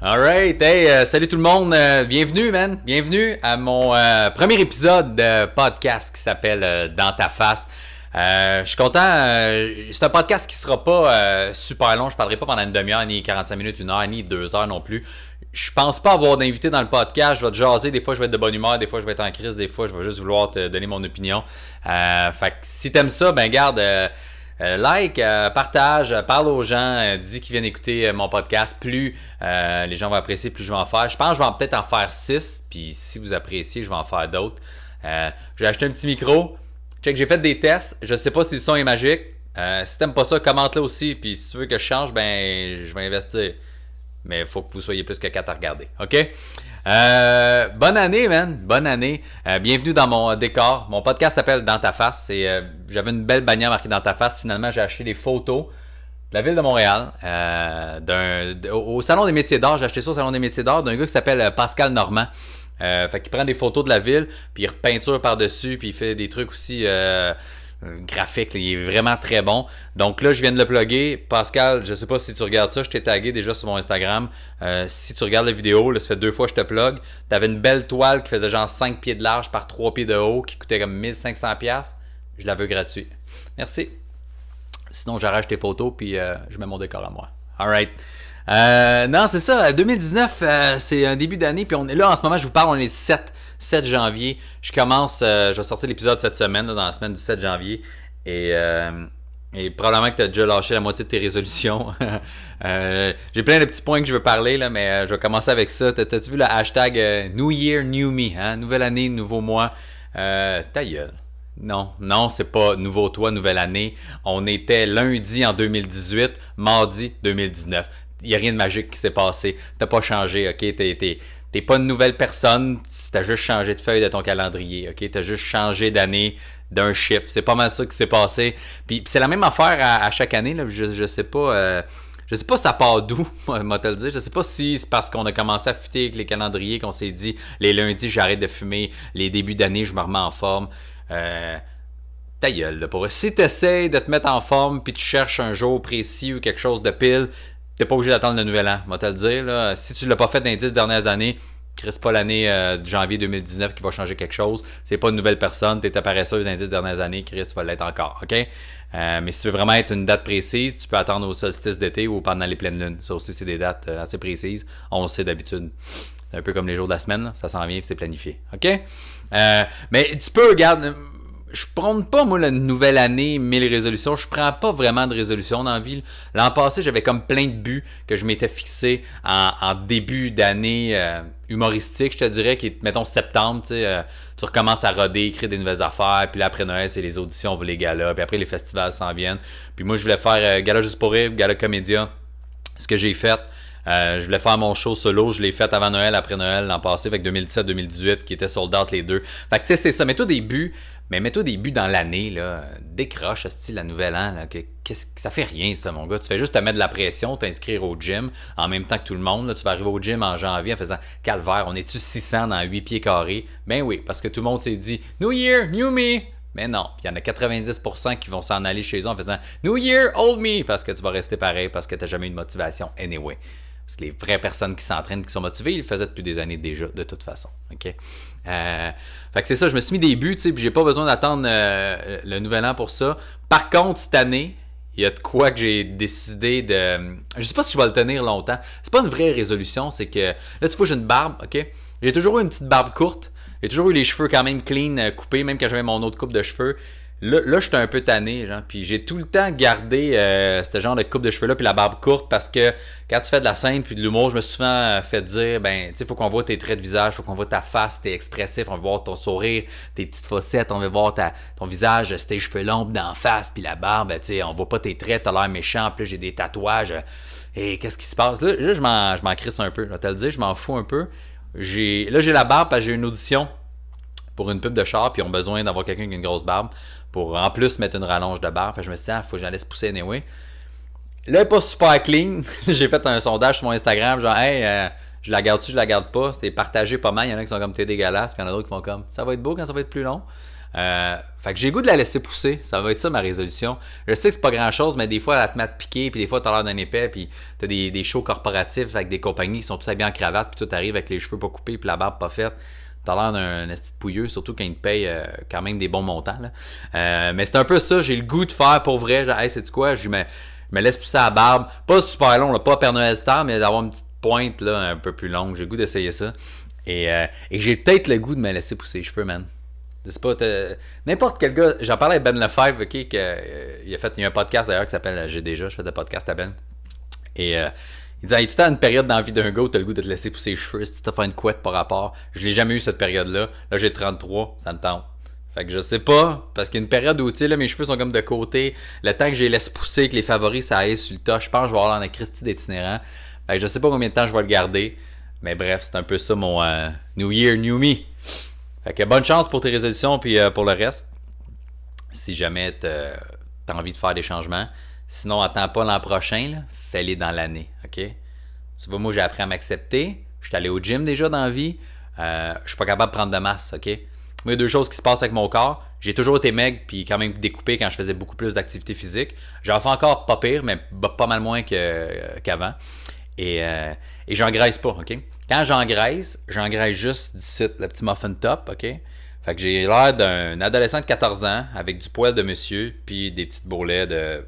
Alright, hey, salut tout le monde, bienvenue man, bienvenue à mon premier épisode de podcast qui s'appelle Dans ta face. Je suis content, c'est un podcast qui sera pas super long, je parlerai pas pendant une demi-heure, ni 45 minutes, une heure, ni 2 heures non plus. Je pense pas avoir d'invité dans le podcast, je vais te jaser, des fois je vais être de bonne humeur, des fois je vais être en crise, des fois je vais juste vouloir te donner mon opinion. Fait que si t'aimes ça, ben garde... like, partage, parle aux gens, dis qu'ils viennent écouter mon podcast. Plus les gens vont apprécier, plus je vais en faire. Je pense que je vais peut-être en faire 6. Puis si vous appréciez, je vais en faire d'autres. J'ai acheté un petit micro. Check, j'ai fait des tests. Je sais pas si le son est magique. Si t'aimes pas ça, commente-le aussi. Puis si tu veux que je change, ben je vais investir. Mais il faut que vous soyez plus que 4 à regarder. OK? Bonne année, man. Bonne année. Bienvenue dans mon décor. Mon podcast s'appelle Dans ta face. J'avais une belle bannière marquée Dans ta face. Finalement, j'ai acheté des photos de la ville de Montréal. Au Salon des métiers d'art. J'ai acheté ça au Salon des métiers d'art d'un gars qui s'appelle Pascal Normand. Fait qu'il prend des photos de la ville, puis il repeinture par-dessus, puis il fait des trucs aussi... graphique, là, il est vraiment très bon. Donc là, je viens de le plugger. Pascal, je sais pas si tu regardes ça, je t'ai tagué déjà sur mon Instagram. Si tu regardes la vidéo, là, ça fait 2 fois que je te plug. Tu avais une belle toile qui faisait genre 5 pieds de large par 3 pieds de haut, qui coûtait comme 1500$. Je la veux gratuit. Merci. Sinon, j'arrache tes photos, puis je mets mon décor à moi. Alright. Non, c'est ça. 2019, c'est un début d'année, puis on est là en ce moment, je vous parle, on est 7 janvier. Je commence, je vais sortir l'épisode cette semaine, là, dans la semaine du 7 janvier. Et probablement que tu as déjà lâché la moitié de tes résolutions. J'ai plein de petits points que je veux parler, là, mais je vais commencer avec ça. T'as-tu vu le hashtag New Year, New Me? Hein? Nouvelle année, nouveau mois. Ta gueule. Non, c'est pas nouveau toi, nouvelle année. On était lundi en 2018, mardi 2019. Il n'y a rien de magique qui s'est passé. T'as pas changé, ok? T'es pas une nouvelle personne, t'as juste changé de feuille de ton calendrier, ok? T'as juste changé d'année, d'un chiffre. C'est pas mal ça qui s'est passé. Puis c'est la même affaire à chaque année, là. Je sais pas... je sais pas ça part d'où, moi te le dire. Je sais pas si c'est parce qu'on a commencé à fitter avec les calendriers qu'on s'est dit les lundis j'arrête de fumer, les débuts d'année je me remets en forme. Ta gueule, là, pour vrai. Si tu essaies de te mettre en forme puis tu cherches un jour précis ou quelque chose de pile, t'es pas obligé d'attendre le nouvel an, moi te le dire. Là. Si tu l'as pas fait dans les 10 dernières années, c'est pas l'année de janvier 2019 qui va changer quelque chose. C'est pas une nouvelle personne, t'es paresseuse dans les 10 dernières années, Chris, tu vas l'être encore, ok? Mais si tu veux vraiment être une date précise, tu peux attendre au solstice d'été ou pendant les pleines lunes. Ça aussi, c'est des dates assez précises. On le sait d'habitude. C'est un peu comme les jours de la semaine, là. Ça s'en vient et c'est planifié, ok? Mais tu peux, regarde... Je prône pas, moi, la nouvelle année, 1000 résolutions. Je prends pas vraiment de résolutions dans la vie. L'an passé, j'avais comme plein de buts que je m'étais fixé en début d'année humoristique. Je te dirais que, mettons, septembre, tu recommences à roder, écrire des nouvelles affaires. Puis là, après Noël, c'est les auditions pour les galas. Puis après, les festivals s'en viennent. Puis moi, je voulais faire Gala Juste pour rire, Gala Comédia. Ce que j'ai fait. Je voulais faire mon show solo, je l'ai fait avant Noël, après Noël l'an passé, avec 2017-2018 qui était sold out les deux. Fait que tu sais, c'est ça, mets-toi des buts, mais mets-toi des buts dans l'année, là. Décroche, style la nouvelle an, là. Ça fait rien, ça, mon gars. Tu fais juste te mettre de la pression, t'inscrire au gym en même temps que tout le monde. Là, tu vas arriver au gym en janvier en faisant calvaire, on est-tu 600 dans 8 pieds carrés? Ben oui, parce que tout le monde s'est dit New Year, New Me! Mais non, il y en a 90% qui vont s'en aller chez eux en faisant New Year, Old Me! Parce que tu vas rester pareil, parce que tu n'as jamais eu de motivation anyway. Parce que les vraies personnes qui s'entraînent, qui sont motivées, ils le faisaient depuis des années déjà, de toute façon. OK? Fait que c'est ça, je me suis mis des buts, tu sais, puis j'ai pas besoin d'attendre le nouvel an pour ça. Par contre, cette année, il y a de quoi que j'ai décidé de... Je sais pas si je vais le tenir longtemps. C'est pas une vraie résolution, c'est que... Là, tu vois, j'ai une barbe, OK? J'ai toujours eu une petite barbe courte. J'ai toujours eu les cheveux quand même clean, coupés, même quand j'avais mon autre coupe de cheveux. Là j'étais un peu tanné, genre, puis j'ai tout le temps gardé ce genre de coupe de cheveux-là puis la barbe courte parce que quand tu fais de la scène puis de l'humour, je me suis souvent fait dire, ben, tu sais, faut qu'on voit tes traits de visage, faut qu'on voit ta face, t'es expressif, on veut voir ton sourire, tes petites fossettes, on veut voir ton visage, tes cheveux longs d'en face puis la barbe, tu sais, on voit pas tes traits, t'as l'air méchant, puis là, j'ai des tatouages, et qu'est-ce qui se passe? Là je m'en crisse un peu, je vais te le dire, je m'en fous un peu. Là, j'ai la barbe parce que j'ai une audition pour une pub de char, puis ils ont besoin d'avoir quelqu'un qui a une grosse barbe pour en plus mettre une rallonge de barbe. Fait que je me suis dit, faut que j'en laisse pousser anyway. Là, elle n'est pas super clean. J'ai fait un sondage sur mon Instagram, genre, hey, je la garde-tu, je la garde pas. C'était partagé pas mal. Il y en a qui sont comme, t'es dégueulasse, puis il y en a d'autres qui font comme, ça va être beau quand ça va être plus long. Fait que j'ai le goût de la laisser pousser. Ça va être ça ma résolution. Je sais que c'est pas grand chose, mais des fois elle te met à te piquer, puis des fois t'as l'air d'un épais, puis t'as des shows corporatifs avec des compagnies qui sont tous habillés en cravate, puis tout arrive avec les cheveux pas coupés, puis la barbe pas faite. T'as l'air d'un esti de pouilleux, surtout quand ils te payent quand même des bons montants. Là. Mais c'est un peu ça, j'ai le goût de faire pour vrai. Genre, hey, sais-tu quoi? Je me laisse pousser la barbe. Pas super long, là, pas Père Noël Star, mais d'avoir une petite pointe là, un peu plus longue. J'ai le goût d'essayer ça. Et j'ai peut-être le goût de me laisser pousser les cheveux, man. C'est pas n'importe quel gars. J'en parlais avec Ben Lefebvre, ok, il y a un podcast d'ailleurs qui s'appelle J'ai déjà, je fais des podcasts à Ben. Et il disait, hey, tout le temps une période dans la vie d'un gars où t'as le goût de te laisser pousser les cheveux, si t'as fait une couette par rapport. Je l'ai jamais eu cette période-là. Là, j'ai 33, ça me tente. Fait que je sais pas, parce qu'il y a une période où, tu sais, là, mes cheveux sont comme de côté. Le temps que je les laisse pousser, que les favoris, ça aille sur le tas, je pense que je vais avoir l'air d'un Christy d'itinérant. Fait que je sais pas combien de temps je vais le garder. Mais bref, c'est un peu ça mon New Year, New Me. Fait que bonne chance pour tes résolutions, puis pour le reste. Si jamais t'as envie de faire des changements. Sinon, attends pas l'an prochain, là. Fais-les dans l'année, ok? Tu vois, moi, j'ai appris à m'accepter. Je suis allé au gym déjà dans la vie. Je suis pas capable de prendre de masse, ok? Moi, il y a deux choses qui se passent avec mon corps. J'ai toujours été maigre puis quand même découpé quand je faisais beaucoup plus d'activité physique. J'en fais encore pas pire, mais pas mal moins qu'avant. Et j'engraisse pas, ok? Quand j'engraisse juste d'ici le petit muffin top, ok? Fait que j'ai l'air d'un adolescent de 14 ans avec du poil de monsieur puis des petites bourrelets de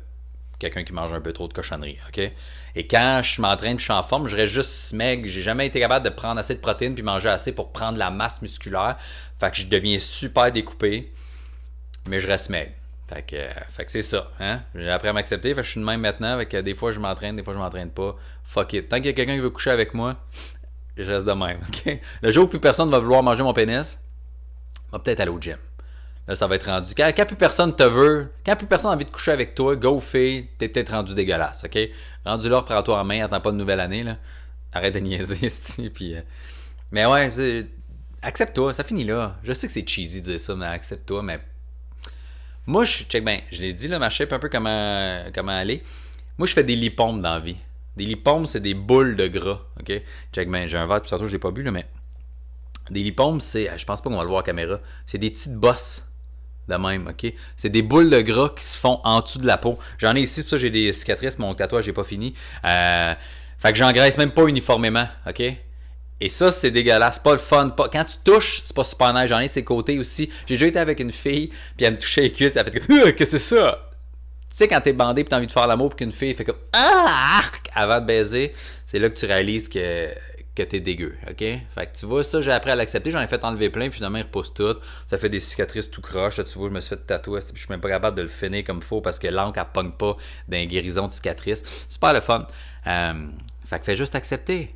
quelqu'un qui mange un peu trop de cochonneries, ok? Et quand je m'entraîne, je suis en forme, je reste juste maigre. J'ai jamais été capable de prendre assez de protéines puis manger assez pour prendre la masse musculaire. Fait que je deviens super découpé, mais je reste maigre. Fait que c'est ça, hein? J'ai appris à m'accepter, fait que je suis de même maintenant. Fait que des fois je m'entraîne, des fois je m'entraîne pas. Fuck it. Tant qu'il y a quelqu'un qui veut coucher avec moi, je reste de même, ok? Le jour où plus personne va vouloir manger mon pénis, on va peut-être aller au gym. Là, ça va être rendu. Quand plus personne te veut, quand plus personne a envie de coucher avec toi, go fille, t'es peut-être rendu dégueulasse, ok? Rendu là, prends-toi en main, attends pas de nouvelle année, là. Arrête de niaiser, c'ti, puis... Mais ouais, accepte-toi, ça finit là. Je sais que c'est cheesy de dire ça, mais accepte-toi, mais... Moi, check ben, je l'ai dit, là, ma shape un peu comment aller. Moi, je fais des lipomes dans la vie. Des lipomes, c'est des boules de gras, ok? Check ben, j'ai un verre, puis tantôt, je l'ai pas bu, là, mais... Des lipomes, c'est... Je pense pas qu'on va le voir à caméra. C'est des petites bosses. De même, ok? C'est des boules de gras qui se font en dessous de la peau. J'en ai ici, pour ça j'ai des cicatrices, mon tatouage j'ai pas fini. Fait que j'engraisse même pas uniformément, ok? Et ça, c'est dégueulasse, pas le fun. Quand tu touches, c'est pas super nice. J'en ai ses côtés aussi. J'ai déjà été avec une fille, puis elle me touchait les cuisses, elle fait comme qu'est-ce que c'est ça? Tu sais, quand t'es bandé puis t'as envie de faire l'amour, puis qu'une fille fait comme avant de baiser, c'est là que tu réalises que t'es dégueu, ok? Fait que tu vois, ça, j'ai appris à l'accepter, j'en ai fait enlever plein, puis finalement, il repousse tout. Ça fait des cicatrices tout croche, là, tu vois, je me suis fait tatouer, puis je suis même pas capable de le finir comme il faut parce que l'encre, elle pogne pas d'un guérison de cicatrices. Super le fun. Fait que fais juste accepter.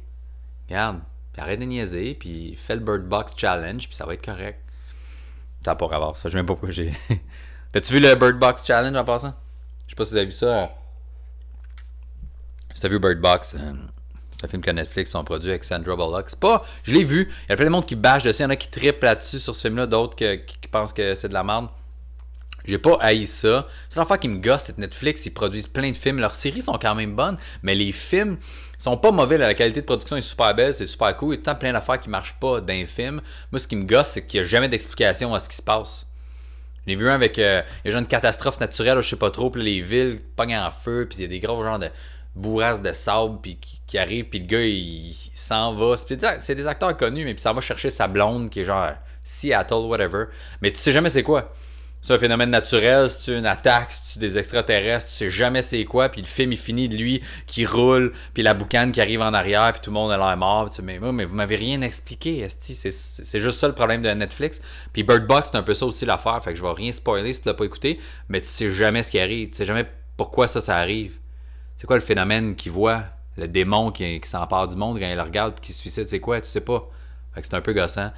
Regarde, puis arrête de niaiser, puis fais le Bird Box Challenge, puis ça va être correct. Ça n'a pas rapport, ça, je sais même pas pourquoi j'ai... T'as-tu vu le Bird Box Challenge en passant? Je sais pas si vous avez vu ça. Si t'as vu Bird Box... C'est un film que Netflix ont produit avec Sandra Bullock. C'est pas... Je l'ai vu. Il y a plein de monde qui bâche dessus. Il y en a qui trippent là-dessus sur ce film-là. D'autres qui pensent que c'est de la merde. J'ai pas haï ça. C'est l'affaire qui me gosse, c'est Netflix. Ils produisent plein de films. Leurs séries sont quand même bonnes. Mais les films sont pas mauvais. La qualité de production est super belle. C'est super cool. Il y a tout le temps plein d'affaires qui marchent pas d'un film. Moi, ce qui me gosse, c'est qu'il n'y a jamais d'explication à ce qui se passe. J'ai vu un avec... il y a genre une catastrophe naturelle. Je sais pas trop. Puis les villes pognent en feu. Puis il y a des gros genres de... bourrasse de sable puis qui arrive puis le gars il s'en va, c'est des acteurs connus mais puis ça va chercher sa blonde qui est genre Seattle whatever, mais tu sais jamais c'est quoi, c'est un phénomène naturel, c'est une attaque, c'est des extraterrestres, tu sais jamais c'est quoi, puis le film il finit de lui qui roule puis la boucane qui arrive en arrière puis tout le monde a l'air mort, tu sais, mais vous m'avez rien expliqué, esti, c'est juste ça le problème de Netflix. Puis Bird Box c'est un peu ça aussi l'affaire, fait que je vais rien spoiler si tu l'as pas écouté, mais tu sais jamais ce qui arrive, tu sais jamais pourquoi ça arrive. C'est quoi le phénomène qu'il voit? Le démon qui s'empare du monde quand il le regarde et qui se suicide, c'est quoi? Tu sais pas. Fait que c'est un peu gossant.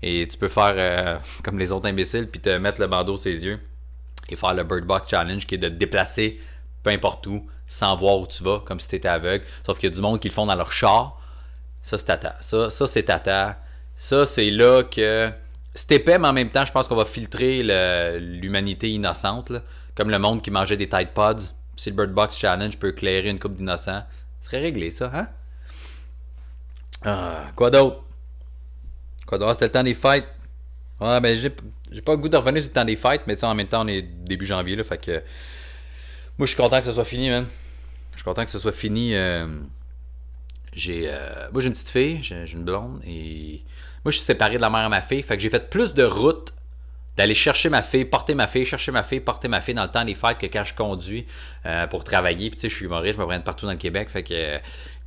Et tu peux faire comme les autres imbéciles puis te mettre le bandeau sur ses yeux et faire le Bird Box Challenge qui est de te déplacer peu importe où sans voir où tu vas, comme si tu étais aveugle. Sauf qu'il y a du monde qui le font dans leur char. Ça, c'est tata. Ça c'est tata. Ça, c'est là que... C'est épais, mais en même temps, je pense qu'on va filtrer l'humanité innocente. Là. Comme le monde qui mangeait des Tide Pods. Si le Bird Box Challenge peut éclairer une couple d'innocents, ce serait réglé ça, hein? Quoi d'autre? Quoi d'autre? C'était le temps des fêtes. Ouais, ben j'ai pas le goût de revenir sur le temps des fêtes, mais en même temps, on est début janvier, là, fait que moi, je suis content que ce soit fini, man. Je suis content que ce soit fini. Moi, j'ai une petite fille, j'ai une blonde, et moi, je suis séparé de la mère à ma fille, fait que j'ai fait plus de routes d'aller chercher ma fille, porter ma fille, chercher ma fille, porter ma fille dans le temps des fêtes que quand je conduis pour travailler. Puis tu sais, je suis humoriste, je me promène partout dans le Québec, fait que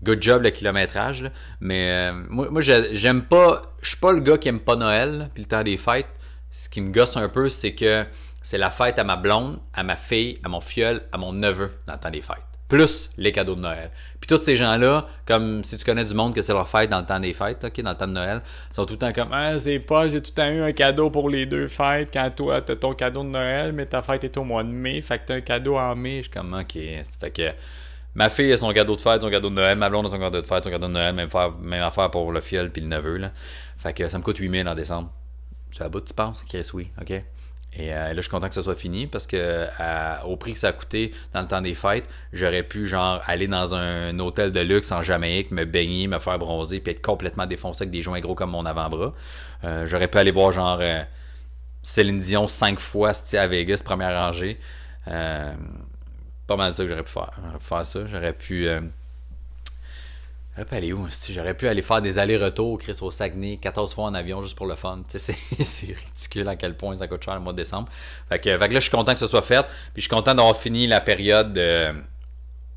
good job le kilométrage. Là. Mais moi j'aime pas, je suis pas le gars qui aime pas Noël, puis le temps des fêtes. Ce qui me gosse un peu, c'est que c'est la fête à ma blonde, à ma fille, à mon filleul, à mon neveu dans le temps des fêtes. Plus les cadeaux de Noël. Puis tous ces gens-là, comme si tu connais du monde que c'est leur fête dans le temps des fêtes, ok, dans le temps de Noël, sont tout le temps comme ah, c'est pas, j'ai tout le temps eu un cadeau pour les deux fêtes, quand toi t'as ton cadeau de Noël, mais ta fête est au mois de mai, fait que t'as un cadeau en mai. Je suis comme ok. Fait que ma fille a son cadeau de fête, son cadeau de Noël, ma blonde a son cadeau de fête, son cadeau de Noël, même affaire pour le filleul puis le neveu. Là. Fait que ça me coûte 8 000 en décembre. C'est à bout, tu penses? Chris, oui, ok. Et là, je suis content que ce soit fini parce que au prix que ça a coûté dans le temps des fêtes, j'aurais pu genre aller dans un hôtel de luxe en Jamaïque, me baigner, me faire bronzer puis être complètement défoncé avec des joints gros comme mon avant-bras. J'aurais pu aller voir genre Céline Dion 5 fois à Vegas, première rangée. Pas mal ça que j'aurais pu faire. J'aurais pu faire ça. J'aurais pu aller où? J'aurais pu aller faire des allers-retours, Chris, au Saguenay, 14 fois en avion juste pour le fun. C'est ridicule à quel point ça coûte cher le mois de décembre. Fait que là, je suis content que ce soit fait. Puis je suis content d'avoir fini la période de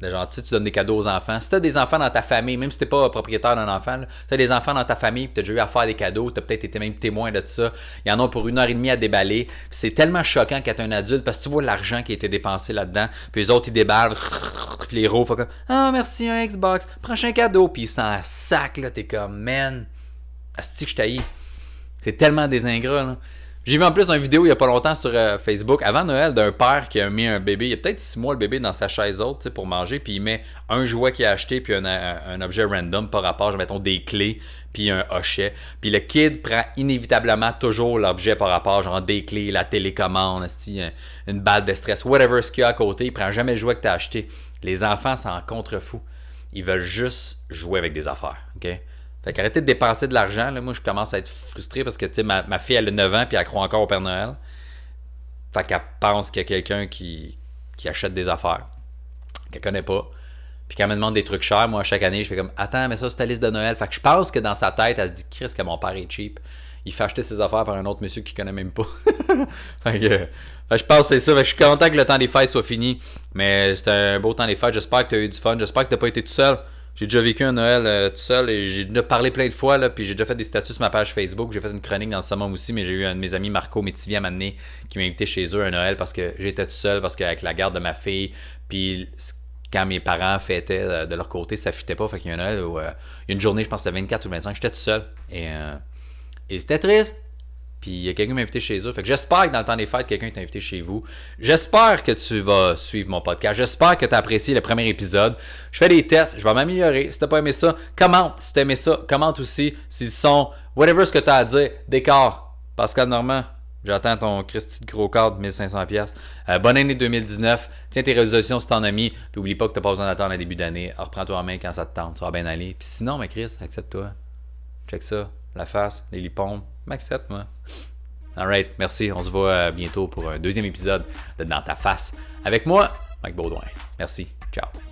genre, tu donnes des cadeaux aux enfants. Si tu as des enfants dans ta famille, même si tu n'es pas propriétaire d'un enfant, tu as des enfants dans ta famille, tu as déjà eu à faire des cadeaux, tu as peut-être été même témoin de ça. Il y en a pour 1 heure et demie à déballer. C'est tellement choquant quand tu es un adulte parce que tu vois l'argent qui a été dépensé là-dedans. Puis les autres, ils déballent. Puis les héros font comme ah, merci, un Xbox, prochain cadeau. Puis ils s'en sac, là. T'es comme man, asti que je t'haïs. C'est tellement des ingrats, là. J'ai vu en plus une vidéo il n'y a pas longtemps sur Facebook, avant Noël, d'un père qui a mis un bébé, il y a peut-être 6 mois le bébé dans sa chaise haute pour manger, puis il met un jouet qu'il a acheté, puis un objet random par rapport, mettons des clés, puis un hochet. Puis le kid prend inévitablement toujours l'objet par rapport, genre des clés, la télécommande, une balle de stress, whatever ce qu'il y a à côté, il prend jamais le jouet que tu as acheté. Les enfants s'en contrefoutent. Ils veulent juste jouer avec des affaires, ok? Fait qu'arrêtez de dépenser de l'argent. Là. Moi, je commence à être frustré parce que tu sais, ma fille, elle a 9 ans puis elle croit encore au Père Noël. Fait qu'elle pense qu'il y a quelqu'un qui achète des affaires qu'elle connaît pas. Puis qu'elle me demande des trucs chers, moi, chaque année, je fais comme attends, mais ça, c'est ta liste de Noël. Fait que je pense que dans sa tête, elle se dit Chris, que mon père est cheap. Il fait acheter ses affaires par un autre monsieur qu'il connaît même pas. Fait que je pense que c'est ça. Fait que je suis content que le temps des fêtes soit fini. Mais c'était un beau temps des fêtes. J'espère que tu as eu du fun. J'espère que tu n'as pas été tout seul. J'ai déjà vécu un Noël tout seul et j'ai déjà parlé plein de fois, là, puis j'ai déjà fait des statuts sur ma page Facebook. J'ai fait une chronique dans le summum aussi, mais j'ai eu un de mes amis, Marco Métivier, à m'amener, qui m'a invité chez eux un Noël parce que j'étais tout seul, parce qu'avec la garde de ma fille, puis quand mes parents fêtaient de leur côté, ça fitait pas. Fait qu'il y a un Noël où il y a une journée, je pense que c'était 24 ou 25, j'étais tout seul. Et c'était triste. Puis il y a quelqu'un qui m'a invité chez eux. Fait que j'espère que dans le temps des fêtes, quelqu'un t'a invité chez vous. J'espère que tu vas suivre mon podcast. J'espère que tu as apprécié le premier épisode. Je fais des tests, je vais m'améliorer. Si t'as pas aimé ça, commente. Si t'as aimé ça, commente aussi. S'ils sont, whatever ce que tu as à dire, décor. Pascal Normand, j'attends ton Christy de gros cadre, 1500$. Bonne année 2019. Tiens tes résolutions si t'en as mis. Puis oublie pas que t'as pas besoin d'attendre le début d'année. Reprends-toi en main quand ça te tente. Ça va bien aller. Puis sinon, mais Chris, accepte-toi. Check ça. La face, les lipomes. M'accepte, moi. Alright, merci. On se voit bientôt pour un deuxième épisode de Dans ta face avec moi, Mike Baudouin. Merci. Ciao.